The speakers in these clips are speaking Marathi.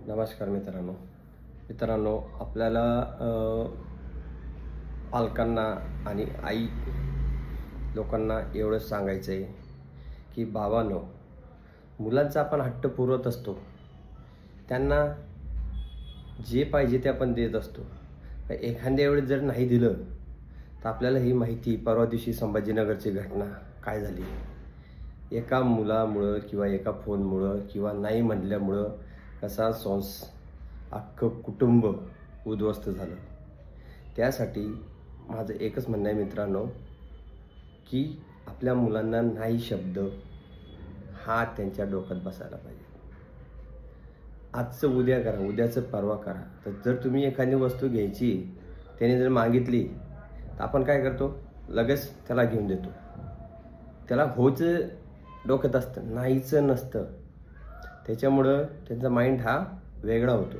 नमस्कार मित्रांनो, आपल्याला पालकांना आणि आई लोकांना एवढंच सांगायचं आहे की बाबांनो, मुलांचा आपण हट्ट पुरवत असतो, त्यांना जे पाहिजे ते आपण देत असतो. एखाद्या वेळेस जर नाही दिलं तर आपल्याला ही माहिती, परवा दिवशी संभाजीनगरची घटना काय झाली, एका मुलामुळं किंवा एका फोनमुळं किंवा नाही म्हटल्यामुळं कसा अख्खं कुटुंब उद्ध्वस्त झालं. त्यासाठी माझं एकच म्हणणं आहे मित्रांनो, की आपल्या मुलांना नाही शब्द हा त्यांच्या डोक्यात बसायला पाहिजे. आजचं उद्या करा, उद्याचं परवा करा. तर जर तुम्ही एखादी वस्तू घ्यायची, त्याने जर मागितली तर आपण काय करतो, लगेच त्याला घेऊन देतो. त्याला होचं डोक्यात असतं, नाहीचं नसतं. त्याच्यामुळं त्यांचा माइंड हा वेगळा होतो.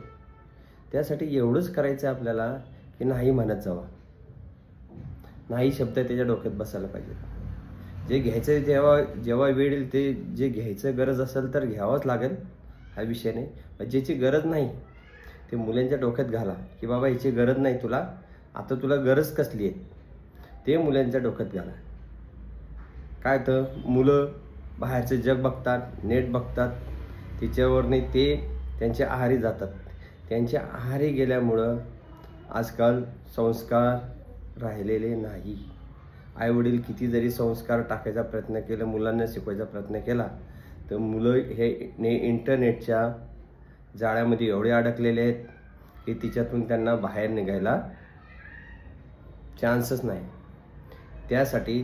त्यासाठी एवढंच करायचं आपल्याला की नाही म्हणत जावा. नाही शब्द त्याच्या डोक्यात बसायला पाहिजे. जे घ्यायचं जेव्हा वेळ येईल ते जे घ्यायचं गरज असेल तर घ्यावंच लागेल, हा विषय नाही. पण ज्याची गरज नाही ते मुलांच्या डोक्यात घाला की बाबा याची गरज नाही तुला, आता तुला गरज कसली आहे ते मुलांच्या डोक्यात घाला. काय तर मुलं बाहेरचं जग बघतात, नेट बघतात, त्याच्यावरने ते त्यांच्या आहारी जातात. त्यांच्या आहारी गेल्यामुळं आजकाल संस्कार राहिलेले नाही. आईवडील किती जरी संस्कार टाकायचा प्रयत्न केला, मुलांना शिकवायचा प्रयत्न केला, तर मुलं हे इंटरनेटच्या जाळ्यामध्ये एवढे अडकलेले आहेत की तिच्यातून त्यांना बाहेर निघायला चान्सच नाही. त्यासाठी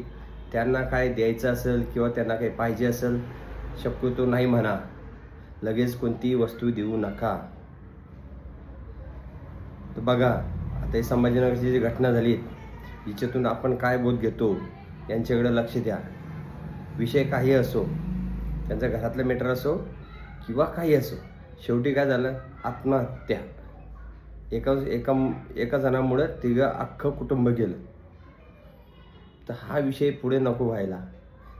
त्यांना काय द्यायचं असेल किंवा त्यांना काही पाहिजे असेल, शक्यतो नाही म्हणा, लगेच कोणतीही वस्तू देऊ नका. तर बघा, आता ही संभाजीनगरची जी घटना झाली, हिच्यातून आपण काय बोध घेतो यांच्याकडे लक्ष द्या. विषय काही असो, त्यांच्या घरातलं मॅटर असो किंवा काही असो, शेवटी काय झालं, आत्महत्या. एका जणामुळे तिघं अख्खं कुटुंब गेलं. तर हा विषय पुढे नको व्हायला.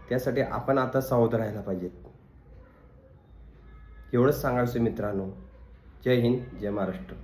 त्यासाठी आपण आता सावध राहायला पाहिजेत. एवढंच सांगायचं मित्रांनो. जय हिंद, जय महाराष्ट्र.